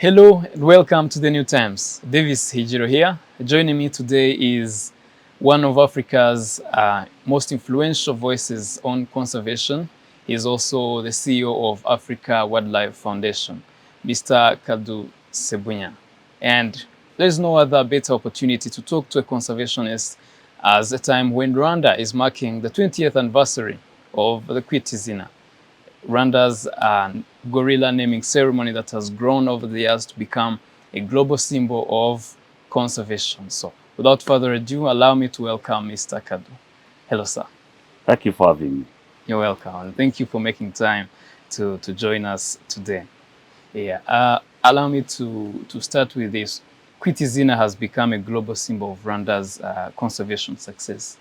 Hello and welcome to the New Times. Davis Hijiro here. Joining me today is one of Africa's most influential voices on conservation. He is also the CEO of Africa Wildlife Foundation, Mr. Kaddu Sebunya. And there's no other better opportunity to talk to a conservationist as a time when Rwanda is marking the 20th anniversary of the Kwitizina, Rwanda's gorilla naming ceremony that has grown over the years to become a global symbol of conservation. So without further ado, allow me to welcome Mr. Kaddu. Hello, sir. Thank you for having me. You're welcome. And thank you for making time to join us today. Allow me to start with this. Kwitizina has become a global symbol of Rwanda's conservation success.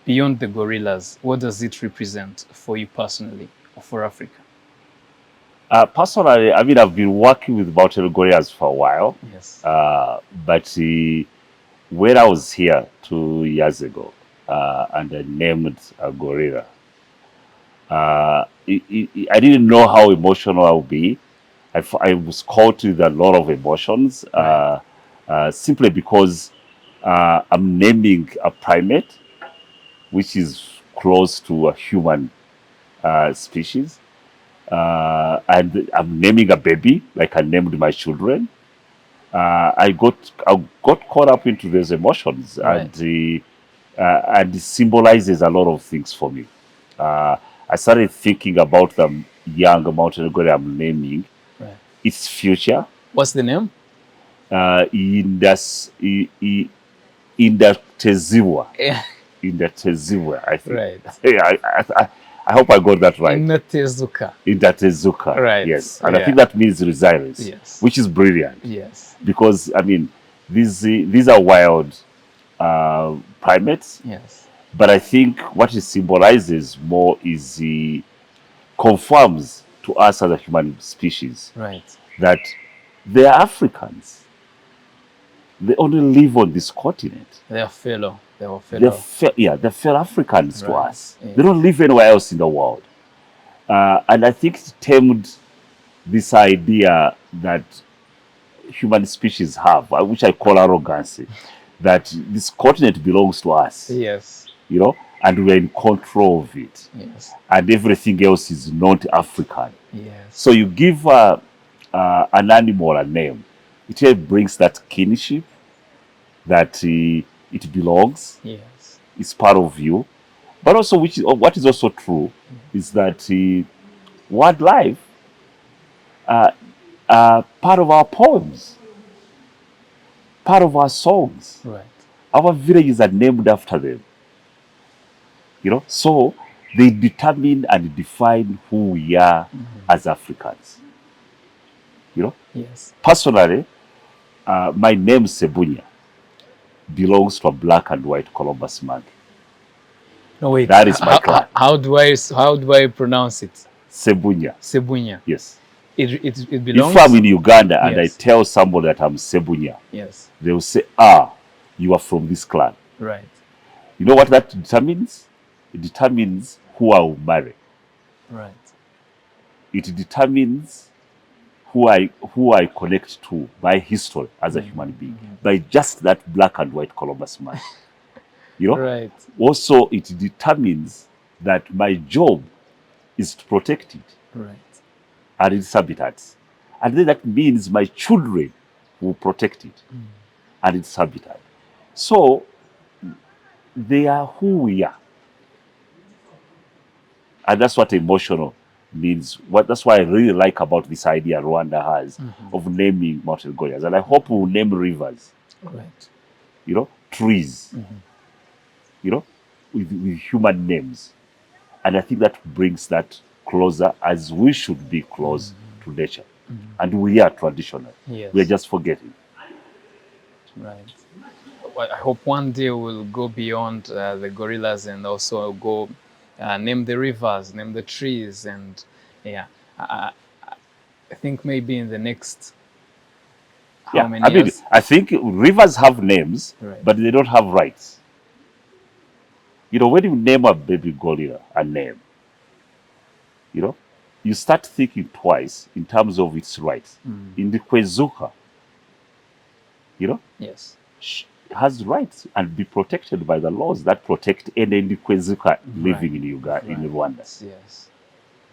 Beyond the gorillas, what does it represent for you personally or for Africa? Personally, I've been working with mountain gorillas for a while. Yes. But when I was here 2 years ago, and I named a gorilla, I didn't know how emotional I would be. I was caught with a lot of emotions, Right. simply because I'm naming a primate, which is close to a human species. And I'm naming a baby like I named my children. I got caught up into those emotions, Right. and it symbolizes a lot of things for me. I started thinking about the young mountain gorilla I'm naming, Right. its future. What's the name? In the Teziwa, Yeah. in the Teziwa, I think. Right. Yeah, I hope I got that right. Inatezuka. In that Tezuka, Right. yes, and I Yeah. think that means resilience, Yes. which is brilliant Yes. because these are wild primates, Yes. but I think what it symbolizes more is confirms to us as a human species Right. that they are Africans. They only live on this continent. They are fellow. They are fellow. They're fellow Africans to Right. us. Yeah. They don't live anywhere else in the world. And I think it tamed this idea that human species have, which I call arrogancy, that this continent belongs to us, Yes. and we're in control of it, Yes. and everything else is not African. Yes. So you give an animal a name, it brings that kinship, that it belongs, Yes. it's part of you. But also, what is also true is that wildlife part of our poems, part of our songs. Right. Our villages are named after them. So they determine and define who we are as Africans. Yes. Personally, my name Sebunya belongs to a black and white Columbus monkey. No, wait. That is my clan. How do I pronounce it? Sebunya. Sebunya. Yes. It belongs. If I'm in Uganda and I Yes. tell somebody that I'm Sebunya, Yes. they will say, you are from this clan. Right. You know what that determines? It determines who I will marry. Right. It determines who I connect to by history as a human being, by just that black and white Columbus man. Right. Also, it determines that my job is to protect it Right. and its habitats. And then that means my children will protect it and its habitat. So they are who we are. And that's what emotional means. That's what I really like about this idea Rwanda has of naming mountain gorillas. And I hope we'll name rivers, Right. trees, with human names. And I think that brings that closer, as we should be close to nature. And we are traditional. Yes. We're just forgetting. Right. Well, I hope one day we'll go beyond the gorillas and also go name the rivers, name the trees, and yeah, I think maybe in the next how many years? I think rivers have names, Right. but they don't have rights. When you name a baby gorilla a name, you start thinking twice in terms of its rights. In the Kwezuka, Yes. has rights and be protected by the laws that protect any Ndikwezuka living in in Rwanda.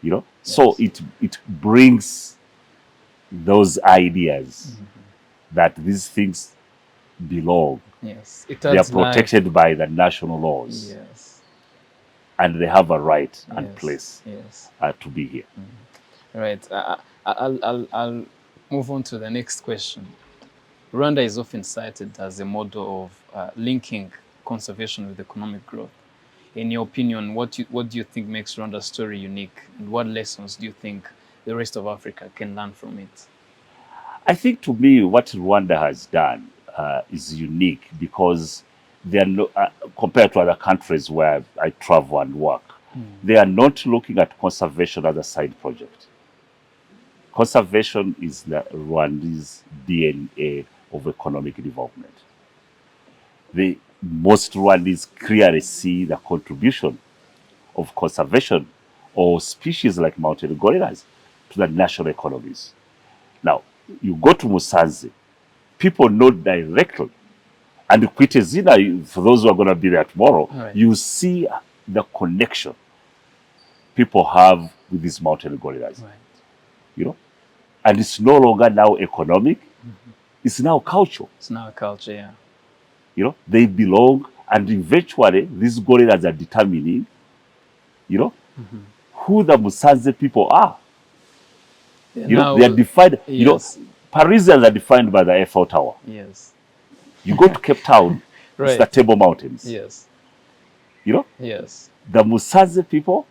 Yes. So it brings those ideas that these things belong. Yes. It They are adds life. protected by the national laws, Yes. and they have a right and Yes. place Yes. to be here. Right. I'll move on to the next question. Rwanda is often cited as a model of linking conservation with economic growth. In your opinion, what do you think makes Rwanda's story unique, and what lessons do you think the rest of Africa can learn from it? I think to me, what Rwanda has done is unique because they are compared to other countries where I travel and work, they are not looking at conservation as a side project. Conservation is the Rwanda's DNA of economic development. Most Rwandans clearly see the contribution of conservation or species like mountain gorillas to the national economies. Now, you go to Musanze, people know directly. And Kwitezina, for those who are going to be there tomorrow, you see the connection people have with these mountain gorillas. And it's no longer now economic, it's now culture. It's now a culture, yeah. They belong, and eventually these gorillas are determining, who the Musanze people are. They are defined, yes. Parisians are defined by the Eiffel Tower. Yes. You go to Cape Town, it's the Table Mountains. Yes. Yes. The Musanze people,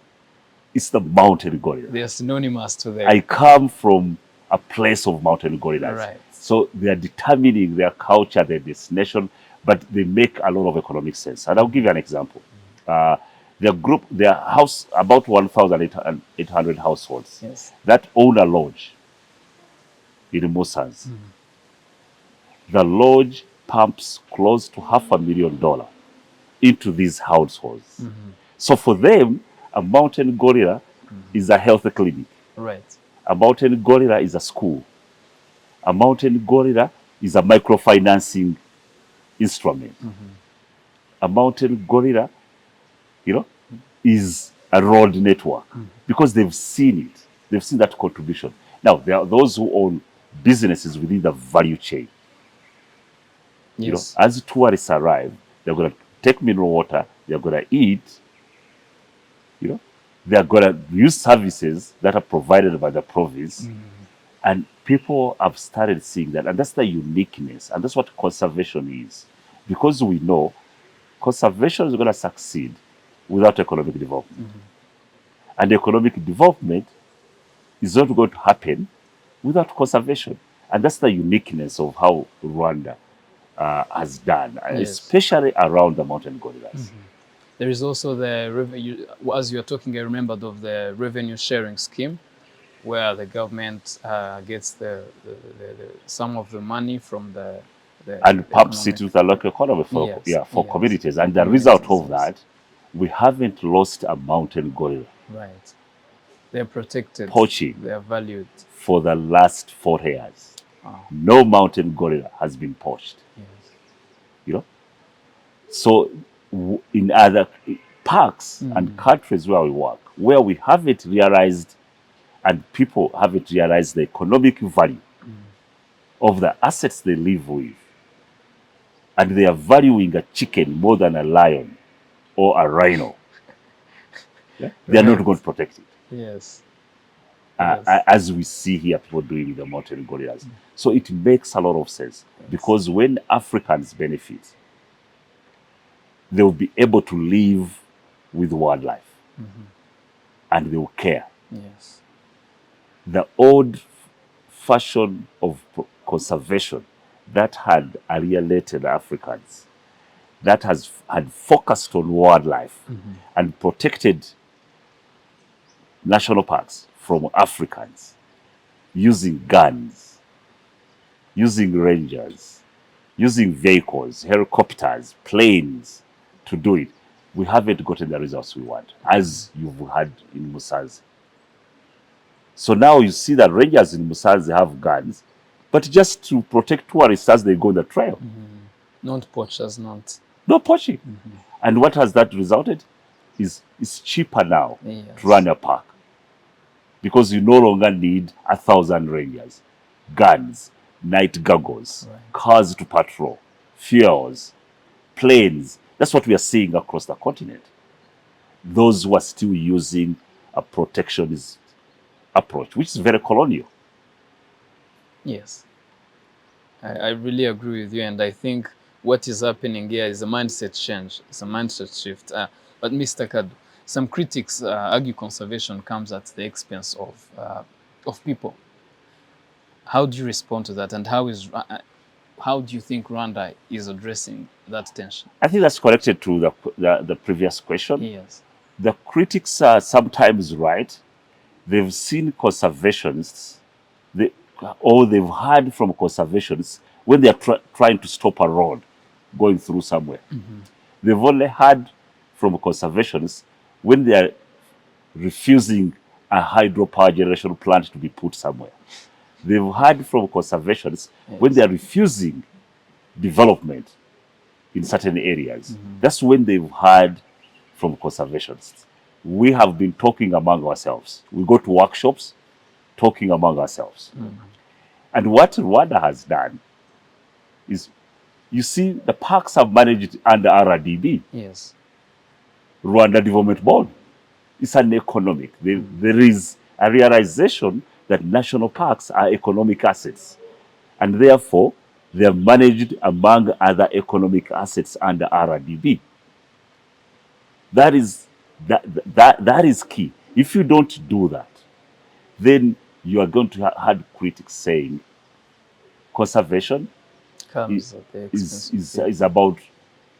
it's the mountain gorilla. They are synonymous to them. I come from a place of mountain gorillas. Right. So they are determining their culture, their destination, but they make a lot of economic sense. And I'll give you an example. Their house, about 1,800 households that own a lodge in Musanze. The lodge pumps close to $500,000 into these households. So for them, a mountain gorilla is a health clinic. Right. A mountain gorilla is a school. A mountain gorilla is a microfinancing instrument. A mountain gorilla, is a road network because they've seen it. They've seen that contribution. Now, there are those who own businesses within the value chain. Yes. As tourists arrive, they're going to take mineral water, they're going to eat, they're going to use services that are provided by the province. And people have started seeing that. And that's the uniqueness. And that's what conservation is. Because we know conservation is going to succeed without economic development. And economic development is not going to happen without conservation. And that's the uniqueness of how Rwanda has done, especially around the mountain gorillas. There is also the revenue, as you're talking, I remembered of the revenue sharing scheme, where the government gets some of the money from the and pumps it with the local economy for communities. And the result of that, we haven't lost a mountain gorilla. Right. They're protected. Poaching. They're valued. For the last 4 years. No mountain gorilla has been poached. Yes. So in other parks and countries where we work, where we haven't realized and people haven't realized the economic value of the assets they live with, and they are valuing a chicken more than a lion or a rhino, they are not going to protect it. Yes. As we see here, people doing with the mountain gorillas. So it makes a lot of sense because when Africans benefit, they will be able to live with wildlife and they will care. Yes. The old fashion of conservation that had alienated Africans, that had focused on wildlife and protected national parks from Africans using guns, using rangers, using vehicles, helicopters, planes to do it. We haven't gotten the results we want, as you've had in Musanze. So now you see that rangers in Musanze have guns, but just to protect tourists as they go on the trail. Not poachers, not. No poaching. And what has that resulted? Is it's cheaper now Yes. to run a park because you no longer need 1,000 rangers, guns, night goggles, Right. cars to patrol, fuels, planes. That's what we are seeing across the continent. Those who are still using a protectionist approach, which is very colonial. Yes. I really agree with you, and I think what is happening here is a mindset change. It's a mindset shift. But Mr. Kaddu, some critics argue conservation comes at the expense of people. How do you respond to that, and how do you think Rwanda is addressing that tension? I think that's connected to the previous question. Yes. The critics are sometimes right. They've seen conservationists, or they've heard from conservationists when they're trying to stop a road going through somewhere. They've only heard from conservationists when they're refusing a hydropower generation plant to be put somewhere. They've heard from conservationists when they're refusing development in certain areas. That's when they've heard from conservationists. We have been talking among ourselves. We go to workshops talking among ourselves. And what Rwanda has done is, you see, the parks are managed under RDB, Yes. Rwanda Development Board. It's an economic. There is a realization that national parks are economic assets. And therefore, they are managed among other economic assets under RDB. That is key. If you don't do that, then you are going to have critics saying conservation Comes at the expense of people. is about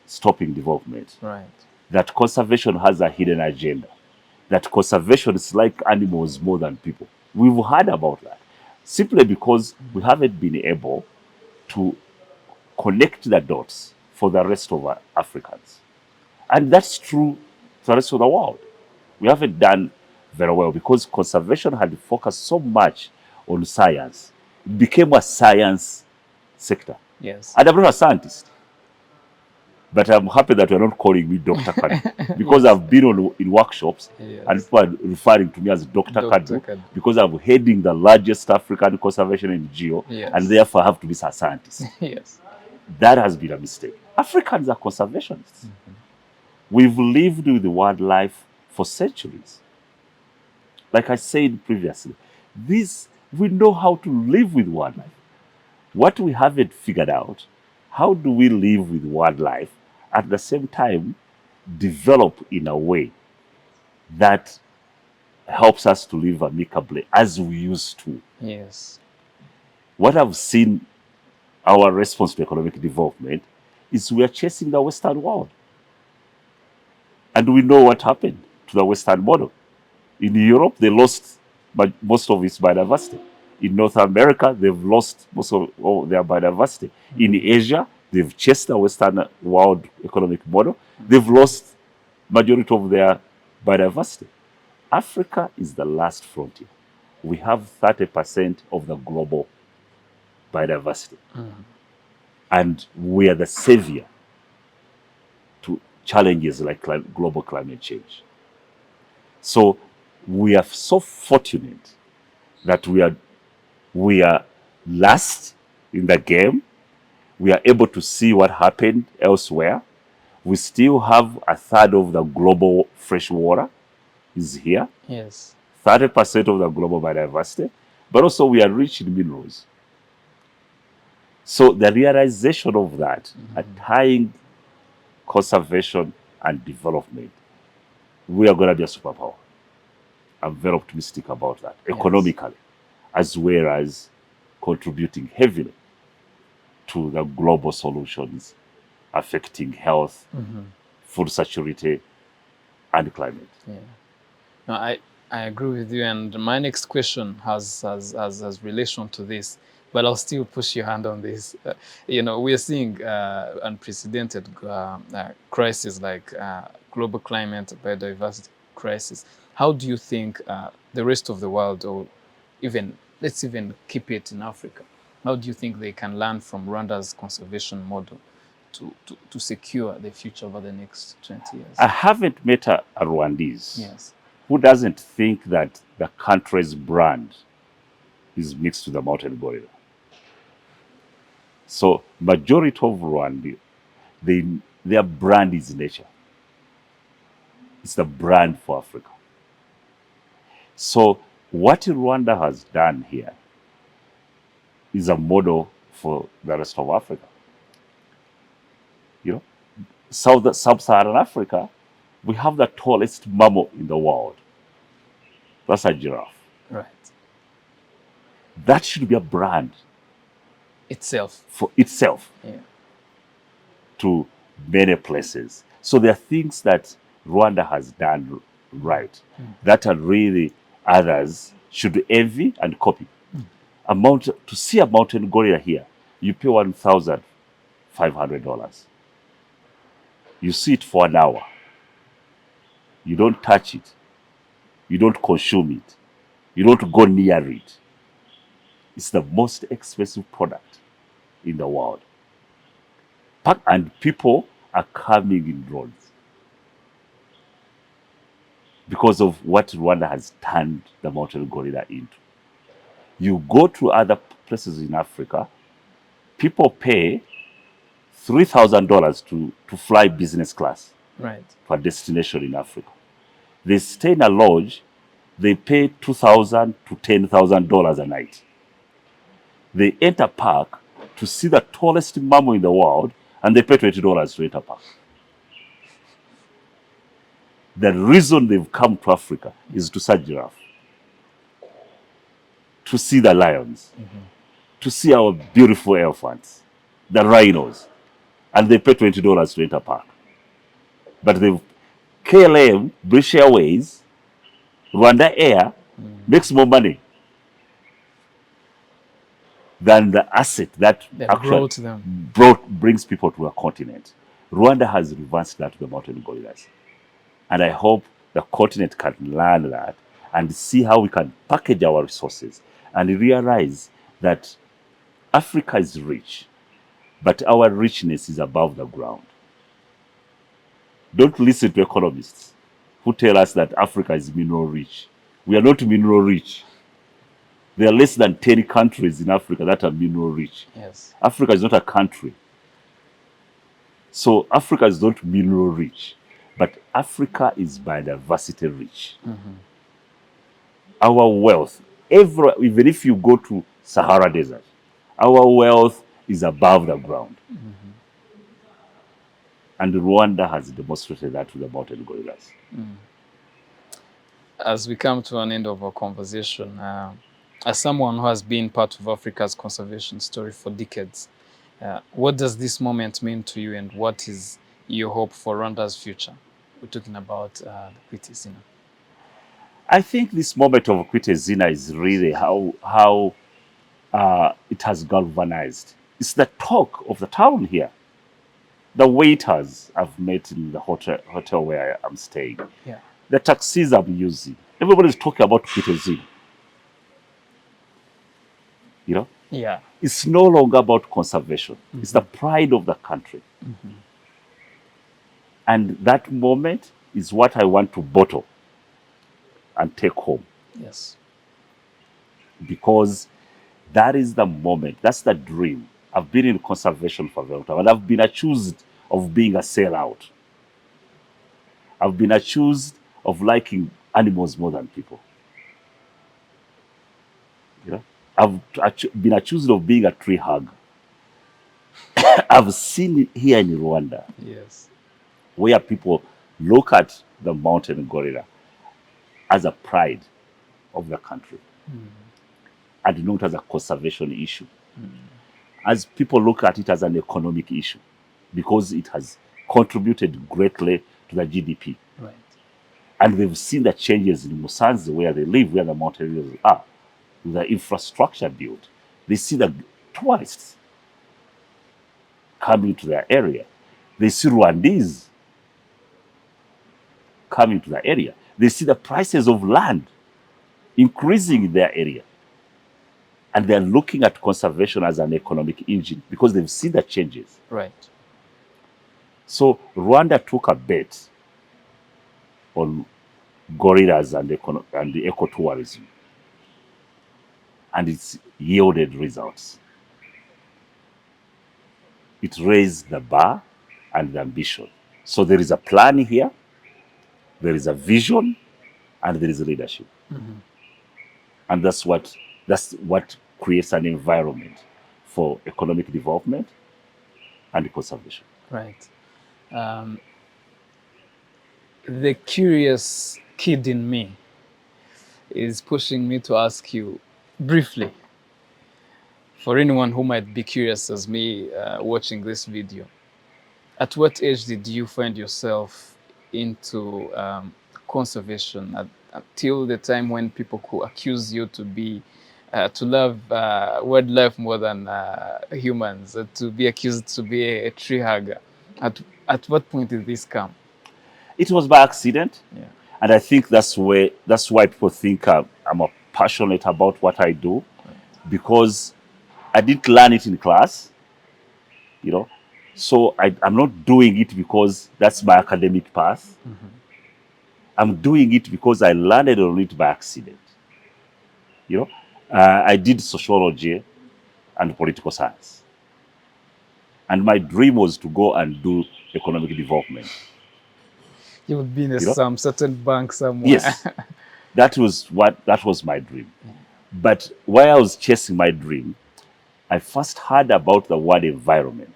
stopping development. Right. That conservation has a hidden agenda. That conservation is like animals more than people. We've heard about that simply because we haven't been able to connect the dots for the rest of Africans. And that's true to the rest of the world. We haven't done very well because conservation had focused so much on science. It became a science sector. Yes. And I'm not a scientist. But I'm happy that you're not calling me Dr. Kaddu because I've been in workshops and people are referring to me as Dr. Kaddu because I'm heading the largest African conservation NGO and therefore I have to be a scientist. Yes. That has been a mistake. Africans are conservationists. We've lived with the wildlife for centuries. Like I said previously, we know how to live with wildlife. What we haven't figured out, how do we live with wildlife at the same time develop in a way that helps us to live amicably as we used to? Yes. What I've seen our response to economic development is we are chasing the Western world. And we know what happened to the Western model. In Europe, they lost most of its biodiversity. In North America, they've lost most of all their biodiversity. In Asia, they've chased the Western world economic model. They've lost majority of their biodiversity. Africa is the last frontier. We have 30% of the global biodiversity. And we are the savior to challenges like global climate change. So we are so fortunate that we are last in the game. We are able to see what happened elsewhere. We still have a third of the global fresh water is here. Yes. 30% of the global biodiversity, but also we are rich in minerals. So the realization of that, tying conservation and development, we are going to be a superpower. I'm very optimistic about that, economically, as well as contributing heavily to the global solutions affecting health, food security, and climate. Yeah. No, I agree with you. And my next question has relation to this, but I'll still push your hand on this. We're seeing unprecedented crises like global climate, biodiversity crisis. How do you think the rest of the world or let's even keep it in Africa. How do you think they can learn from Rwanda's conservation model to secure the future over the next 20 years? I haven't met a Rwandese Yes. who doesn't think that the country's brand is mixed with the mountain gorilla. So majority of Rwanda, their brand is nature. It's the brand for Africa. So what Rwanda has done here is a model for the rest of Africa. You know, Sub-Saharan Africa, we have the tallest mammal in the world. That's a giraffe. Right. That should be a brand Itself. for itself Yeah. to many places. So there are things that Rwanda has done right that are really others should envy and copy. To see a mountain gorilla here, you pay $1,500. You see it for an hour. You don't touch it. You don't consume it. You don't go near it. It's the most expensive product in the world. And people are coming in drones because of what Rwanda has turned the mountain gorilla into. You go to other places in Africa, people pay $3,000 to fly business class Right. to a destination in Africa. They stay in a lodge, they pay $2,000 to $10,000 a night. They enter park to see the tallest mammal in the world, and they pay $20 to enter park. The reason they've come to Africa is to see giraffe, to see the lions, to see our beautiful elephants, the rhinos, and they pay $20 to enter park. But the KLM, British Airways, Rwanda Air makes more money than the asset that brought them. brings people to a continent. Rwanda has reversed that to the mountain gorillas. And I hope the continent can learn that and see how we can package our resources and realize that Africa is rich, but our richness is above the ground. Don't listen to economists who tell us that Africa is mineral rich. We are not mineral rich. There are less than 10 countries in Africa that are mineral rich. Yes. Africa is not a country. So Africa is not mineral rich, but Africa is biodiversity rich. Our wealth, even if you go to Sahara Desert, our wealth is above the ground. And Rwanda has demonstrated that to the mountain gorillas. As we come to an end of our conversation, as someone who has been part of Africa's conservation story for decades, what does this moment mean to you, and what is your hope for Rwanda's future? We're talking about the Kwitizina. I think this moment of Kwitizina is really how it has galvanized. It's the talk of the town here. The waiters I've met in the hotel where I'm staying, the taxis I'm using, everybody's talking about Kwitizina. You know? Yeah. It's no longer about conservation. It's the pride of the country. And that moment is what I want to bottle and take home. Yes. Because that is the moment, that's the dream. I've been in conservation for a long time, and I've been accused of being a sellout. I've been accused of liking animals more than people. You know? I've been accused of being a tree hugger. I've seen it here in Rwanda. Yes. Where people look at the mountain gorilla as a pride of the country and not as a conservation issue. As people look at it as an economic issue because it has contributed greatly to the GDP. Right. And they've seen the changes in Musanze where they live, where the mountain gorillas are, the infrastructure built. They see the tourists coming to their area. They see Rwandese coming to the area. They see the prices of land increasing in their area. And they're looking at conservation as an economic engine because they've seen the changes. Right. So Rwanda took a bet on gorillas and the ecotourism, and it's yielded results. It raised the bar and the ambition. So there is a plan here, there is a vision, and there is leadership. And that's what creates an environment for economic development and conservation. Right. The curious kid in me is pushing me to ask you briefly, for anyone who might be curious as me watching this video, at what age did you find yourself into conservation? Until the time when people could accuse you to love wildlife more than humans, to be accused to be a tree hugger. At what point did this come? It was by accident. Yeah. And I think that's why people think I'm passionate about what I do, because I didn't learn it in class, you know. So I'm not doing it because that's my academic path. I'm doing it because I learned on it by accident. You know, I did sociology and political science, and my dream was to go and do economic development. You would be in You know? some certain bank somewhere. Yes, that was my dream. But while I was chasing my dream, I first heard about the word environment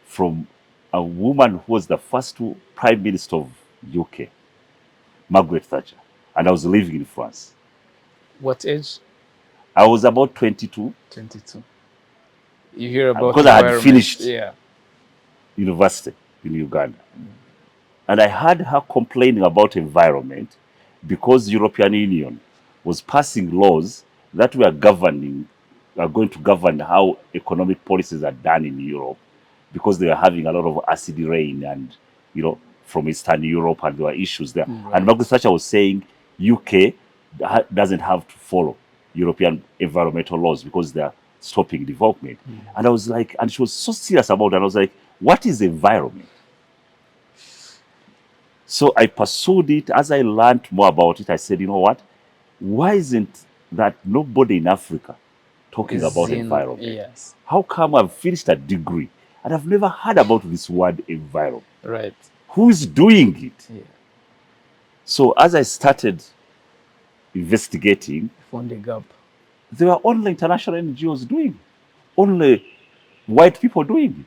from a woman who was the first prime minister of UK, Margaret Thatcher, and I was living in France. What age? I was about 22. 22. You hear about because I had environment. finished Yeah. university in Uganda. And I heard her complaining about environment because European Union was passing laws that are going to govern how economic policies are done in Europe, because they were having a lot of acid rain and, from Eastern Europe, and there were issues there. Right. And Margaret Thatcher was saying UK doesn't have to follow European environmental laws because they're stopping development. And I was like, and she was so serious about it. And I was like, what is environment? So I pursued it. As I learned more about it, I said, you know what? Why isn't that nobody in Africa talking about environment? Yes. How come I've finished a degree and I've never heard about this word environment? Right. Who is doing it? Yeah. So as I started investigating, Found a gap. there were only international NGOs doing it. Only white people doing it.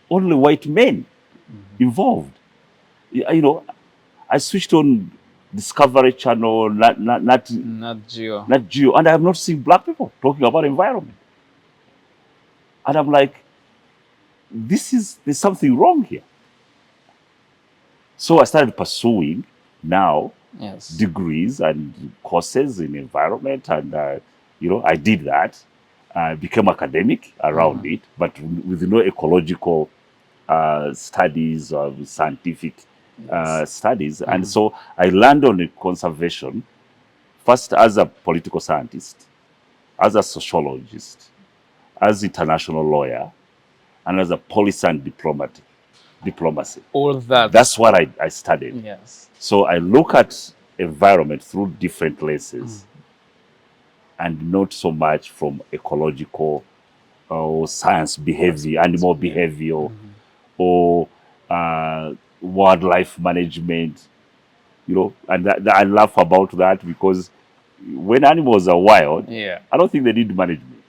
Only white men involved. I switched on Discovery Channel, not Geo. and I have not seen black people talking about environment. And I'm like, there's something wrong here. So I started pursuing now Yes. degrees and courses in environment, and I did that. I became academic around it, but with no ecological studies or scientific studies. And so I learned on conservation first as a political scientist, as a sociologist, as international lawyer, and as a policy and diplomacy. All that. That's what I studied. Yes. So I look at environment through different lenses, and not so much from ecological or science behavior, animal behavior, or wildlife management. And I laugh about that because when animals are wild, I don't think they need management.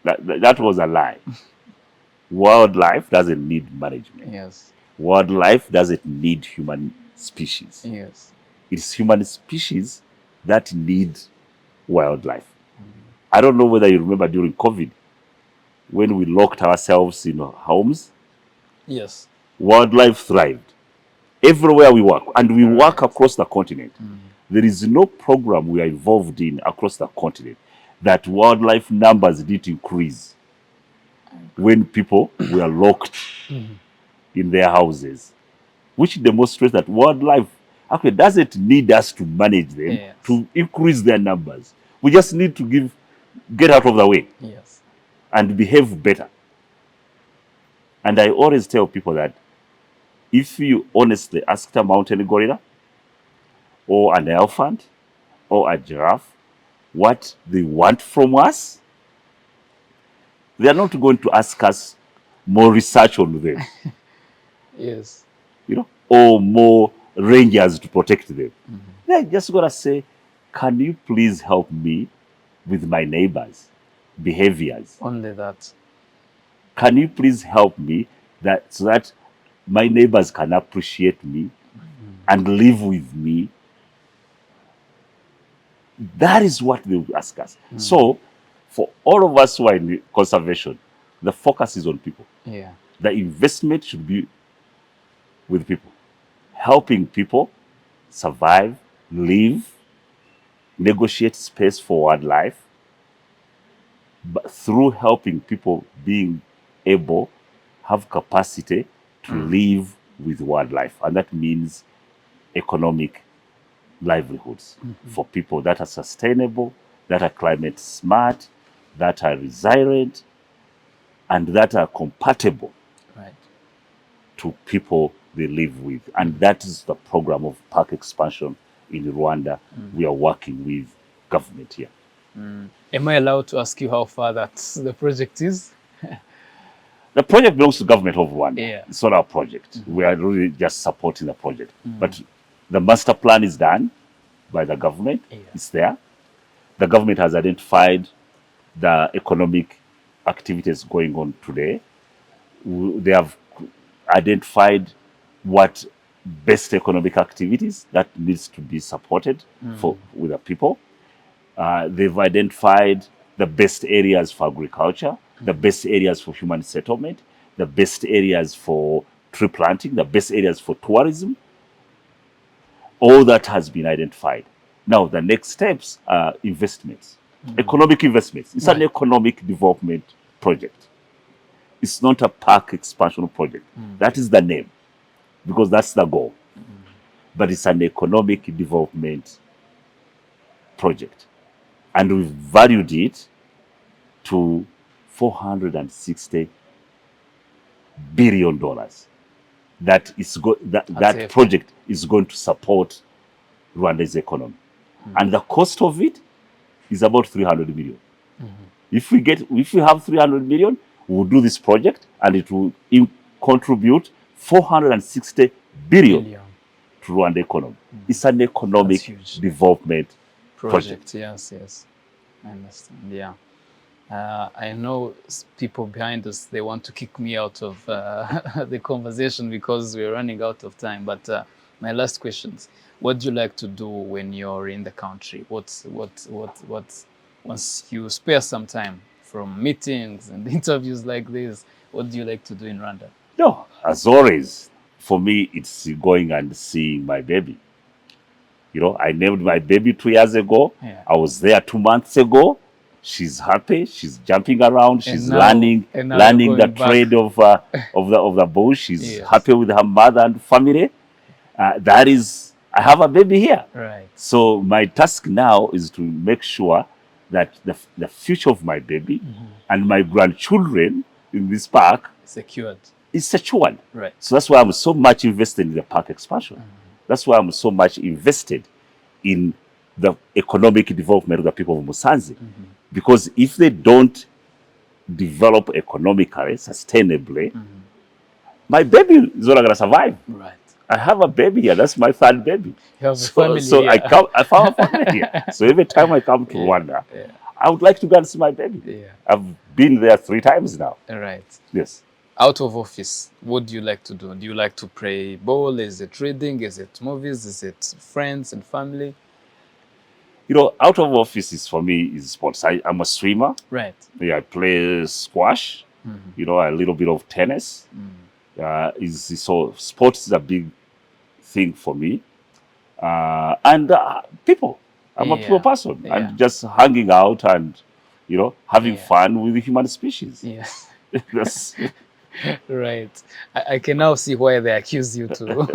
That was a lie. Wildlife doesn't need management. Yes. Wildlife doesn't need human species. Yes. It's human species that need wildlife. I don't know whether you remember during COVID, when we locked ourselves in homes. Yes. Wildlife thrived everywhere we work, and we work across the continent. There is no program we are involved in across the continent that wildlife numbers did increase when people were locked in their houses, which demonstrates that wildlife actually doesn't need us to manage them to increase their numbers. We just need to get out of the way Yes. and behave better. And I always tell people that if you honestly ask a mountain gorilla or an elephant or a giraffe what they want from us, they are not going to ask us more research on them, Yes. or more rangers to protect them. They're just going to say, can you please help me with my neighbors' behaviors? Only that. Can you please help me so that my neighbors can appreciate me and live with me? That is what they will ask us. So, for all of us who are in conservation, the focus is on people. Yeah. The investment should be with people, helping people survive, live, negotiate space for wildlife, but through helping people being able, have capacity to live with wildlife. And that means economic livelihoods for people that are sustainable, that are climate smart, that are resilient, and that are compatible Right. to people they live with. And that is the program of park expansion in Rwanda. We are working with government here. Am I allowed to ask you how far the project is? The project belongs to the government of Rwanda. Yeah. It's not our project. We are really just supporting the project. But the master plan is done by the government. Yeah. It's there. The government has identified the economic activities going on today. They have identified what best economic activities that needs to be supported with the people. They've identified the best areas for agriculture, the best areas for human settlement, the best areas for tree planting, the best areas for tourism. All that has been identified. Now, the next steps are investments, economic investments. It's an economic development project. It's not a park expansion project. That is the name, because that's the goal. But it's an economic development project. And we've valued it to $460 billion. That project is going to support Rwanda's economy. And the cost of it is about 300 million. If we have 300 million, we'll do this project and it will contribute 460 billion to Rwanda economy. It's an economic development project. Yes, yes. I understand. Yeah. I know people behind us, they want to kick me out of the conversation because we're running out of time. But my last questions: what do you like to do when you're in the country? What once you spare some time from meetings and interviews like this, what do you like to do in Rwanda? No, as always, for me, it's going and seeing my baby. I named my baby 2 years ago. Yeah. I was there 2 months ago. She's happy. She's jumping around. She's learning the trade of the bush. She's happy with her mother and family. I have a baby here. Right. So my task now is to make sure that the future of my baby and my grandchildren in this park is secured. Right. So that's why I'm so much invested in the park expansion. That's why I'm so much invested in the economic development of the people of Musanze. Because if they don't develop economically, sustainably, my baby is not going to survive. Right. I have a baby here. That's my third baby. You have a family here. I found a family here. So every time I come to Rwanda, I would like to go and see my baby. Yeah. I've been there 3 times now. Right. Yes. Out of office, what do you like to do? Do you like to play ball? Is it reading? Is it movies? Is it friends and family? Out of office for me is sports. I'm a swimmer. Right. Yeah, I play squash. A little bit of tennis. So sports is a big thing for me. And people. I'm a people person. And just hanging out and, having fun with the human species. Yes. That's right. I can now see why they accuse you too.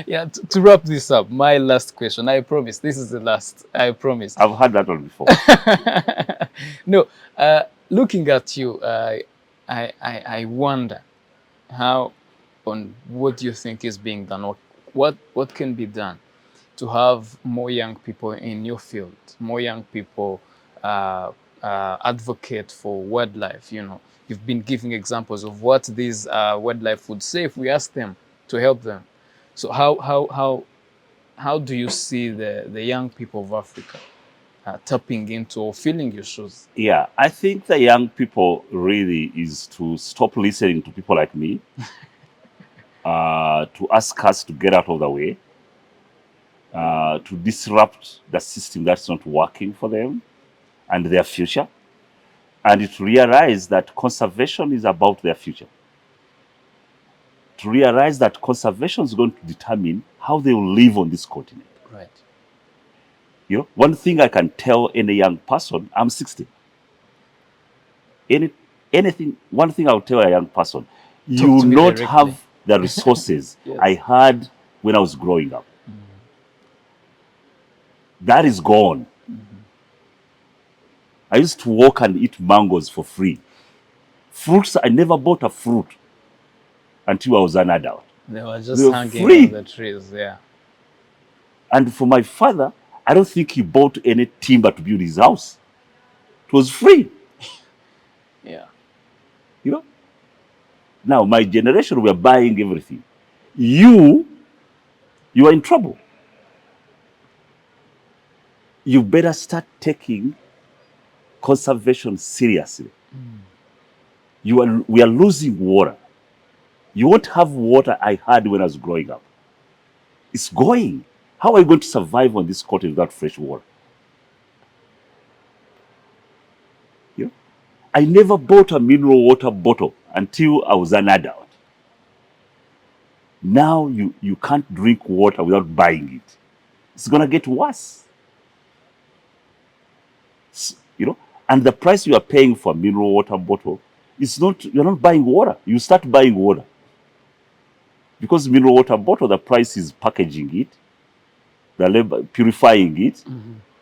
Yeah, to wrap this up, my last question. I promise this is the last. I promise. I've had that one before. No, looking at you, I wonder how, on what do you think is being done, or what can be done to have more young people in your field, more young people advocate for wildlife. You know, you've been giving examples of what these wildlife would say if we ask them to help them. So how do you see the young people of Africa tapping into or feeling your shoes? Yeah, I think the young people really is to stop listening to people like me, to ask us to get out of the way, to disrupt the system that's not working for them and their future, and to realize that conservation is about their future. To realize that conservation is going to determine how they will live on this continent. Right. You know, one thing I can tell any young person, I'm 60. One thing I'll tell a young person, you will to me not directly. have the resources Yes. I had when I was growing up. That is gone. I used to walk and eat mangoes for free. Fruits, I never bought a fruit until I was an adult. They were just They were hanging free. on the trees. Yeah. And for my father, I don't think he bought any timber to build his house. It was free, Yeah. you know. Now, my generation, we are buying everything. You are in trouble. You better start taking conservation seriously. We are losing water. You won't have water I had when I was growing up. It's going. How are you going to survive on this continent without fresh water? You know? I never bought a mineral water bottle until I was an adult. Now you can't drink water without buying it. It's gonna get worse. You know, and the price you are paying for a mineral water bottle is not, you're not buying water. You start buying water. Because mineral water bottle, the price is packaging it, the labor, purifying it,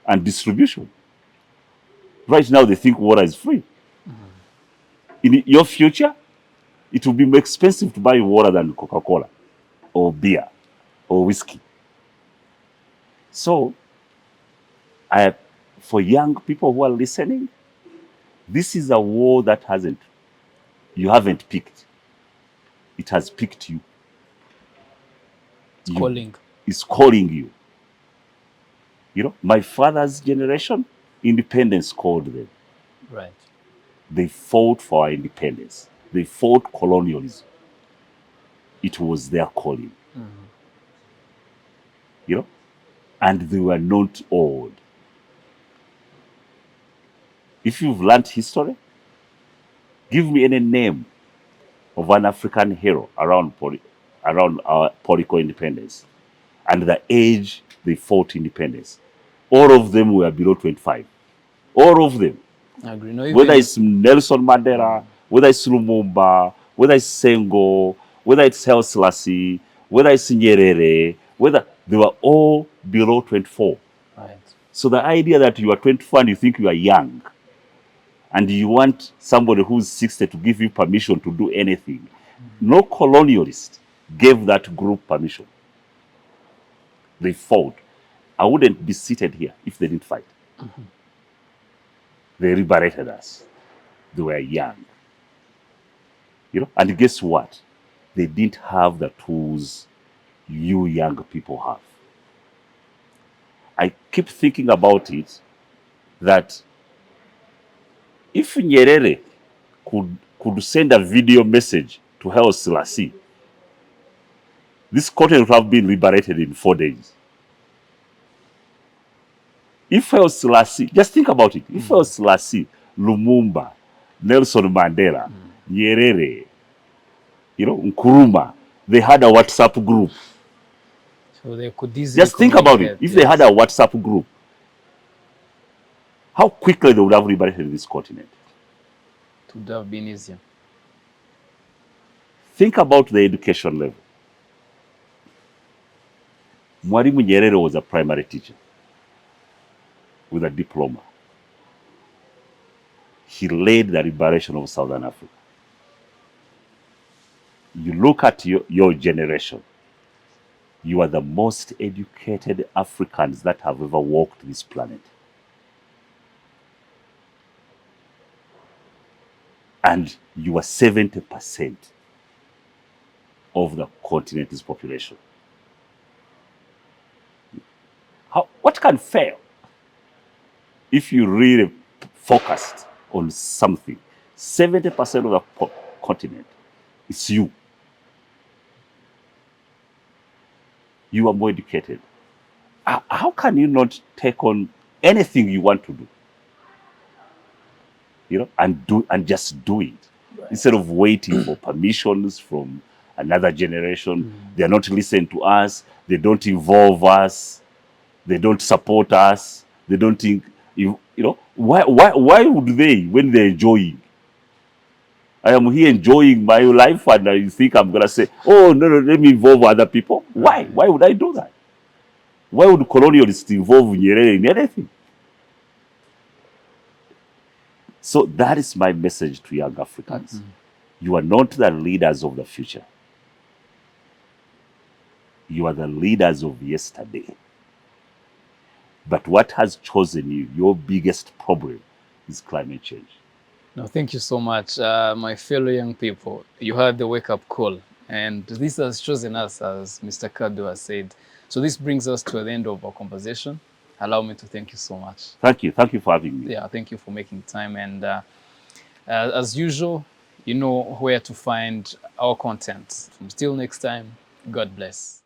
and distribution. Right now, they think water is free. In your future, it will be more expensive to buy water than Coca-Cola or beer or whiskey. So, for young people who are listening, this is a war that you haven't picked. It has picked you. Calling. It's calling you. You know, my father's generation, independence called them. Right. They fought for our independence. They fought colonialism. It was their calling. You know, and they were not old. If you've learned history, give me any name of an African hero around our political independence and the age they fought independence. All of them were below 25. All of them. I agree. No, Whether it's Nelson Mandela, whether it's Lumumba, whether it's Senghor, whether it's Haile Selassie, whether it's Nyerere, whether they were all below 24. Right. So the idea that you are 24 and you think you are young, and you want somebody who's 60 to give you permission to do anything, no colonialist gave that group permission. They fought. I wouldn't be seated here if they didn't fight. They liberated us. They were young. You know, and guess what? They didn't have the tools you young people have. I keep thinking about it that if Nyerere could send a video message to Haile Selassie, this continent would have been liberated in 4 days. If Haile Selassie, just think about it. If Haile Selassie, Lumumba, Nelson Mandela, Nyerere, you know, Nkrumah, they had a WhatsApp group. So they could easily just think about it. If they had a WhatsApp group, how quickly they would have liberated this continent. It would have been easier. Think about the education level. Mwalimu Nyerere was a primary teacher with a diploma. He led the liberation of Southern Africa. You look at your generation, you are the most educated Africans that have ever walked this planet. And you are 70% of the continent's population. What can fail if you really focused on something? 70% of the continent is you. You are more educated. How can you not take on anything you want to do? You know, and just do it, right, instead of waiting for permissions from another generation. They're not listening to us. They don't involve us. They don't support us. They don't think, you know, why would they when they're enjoying? I am here enjoying my life, and you think I'm gonna say, oh no, let me involve other people? Why? Why would I do that? Why would colonialists involve Nyerere in anything? So that is my message to young Africans. You are not the leaders of the future. You are the leaders of yesterday. But what has chosen you, your biggest problem, is climate change. No, thank you so much, my fellow young people. You heard the wake-up call, and this has chosen us, as Mr. Kaddu has said. So this brings us to the end of our conversation. Allow me to thank you so much. Thank you. Thank you for having me. Yeah, thank you for making time. And as usual, you know where to find our content. Until next time, God bless.